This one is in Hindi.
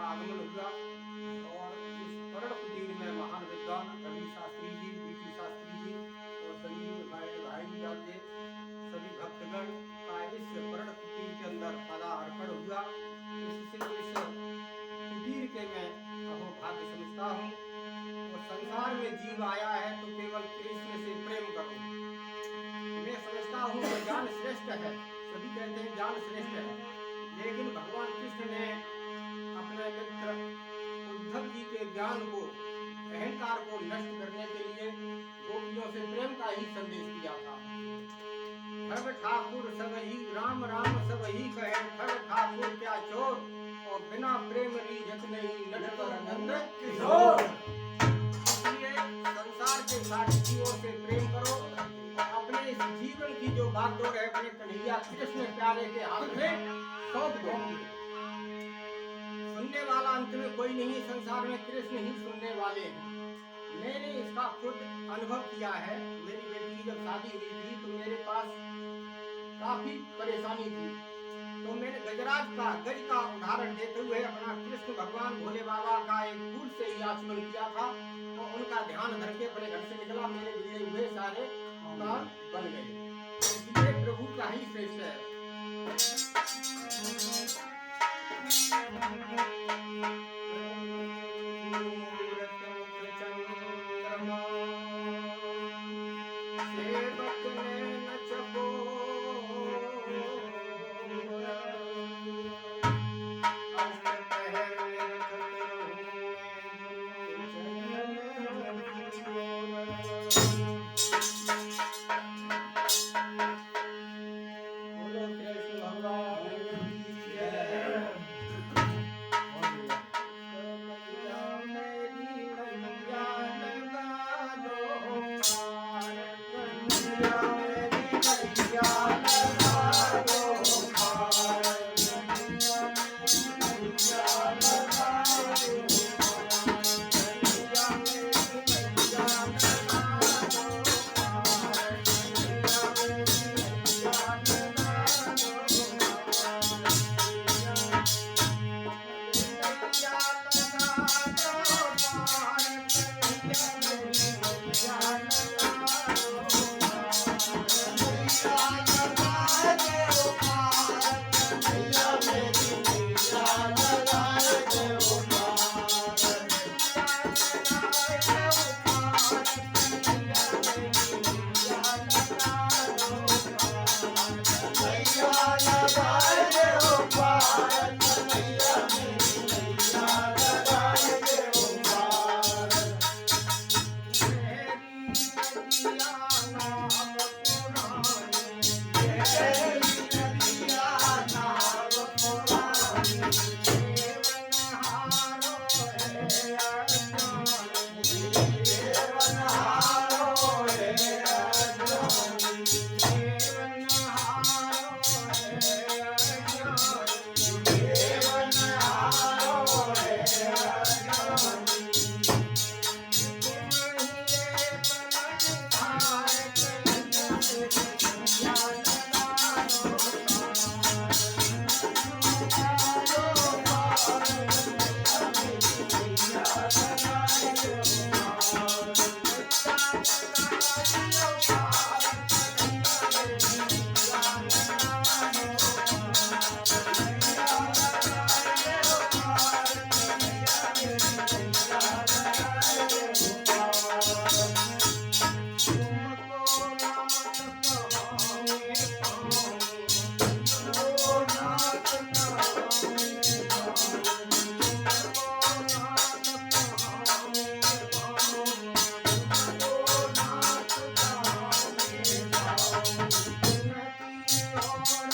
आगमन हुआ और इस पर्ण कुटीर में महान विद्वान रवि शास्त्री जी, बीटी शास्त्री जी और संजीव भाई जाते सभी भक्तगण का इस पर्ण कुटीर के अंदर पदार्पण हुआ। इससे इस कुटीर के मैं अहो भाग्य समझता हूँ। और संसार में जीव आया है तो केवल कृष्ण से प्रेम करो। मैं समझता हूँ कि ज्ञान श्रेष्ठ है, सभी कहते हैं ज्ञान श्रेष्ठ है, लेकिन भगवान कृष्ण ने अपने मित्र उद्धव जी के ज्ञान को, अहंकार को नष्ट करने के लिए गोपियों से प्रेम का ही संदेश दिया था। ठग ठाकुर सब ही राम राम सब ही कहे, ठग ठाकुर क्या चोर, और बिना प्रेम रीझत नहीं नटवर नंद किशोर। इसलिए संसार के साथ जीवों से प्रेम करो और अपने इस जीवन की जो बागडोर है अपने कन्हैया कृष्ण प्यारे के हाथ में सौंप दो। सुनने वाला अंत में कोई नहीं, संसार में कृष्ण ही सुनने वाले हैं। मैंने इसका खुद अनुभव किया है। मेरी बेटी की जब शादी हुई थी तो मेरे पास काफी परेशानी थी, तो मैंने गजराज का गज का उदाहरण देते हुए अपना कृष्ण भगवान भोले बाबा का एक फूल से ही आचमन किया था और उनका ध्यान धर के अपने घर से निकला। मेरे बिगड़े हुए सारे काम बन गए। इसलिए प्रभु का ही श्रेष्ठ है। Oh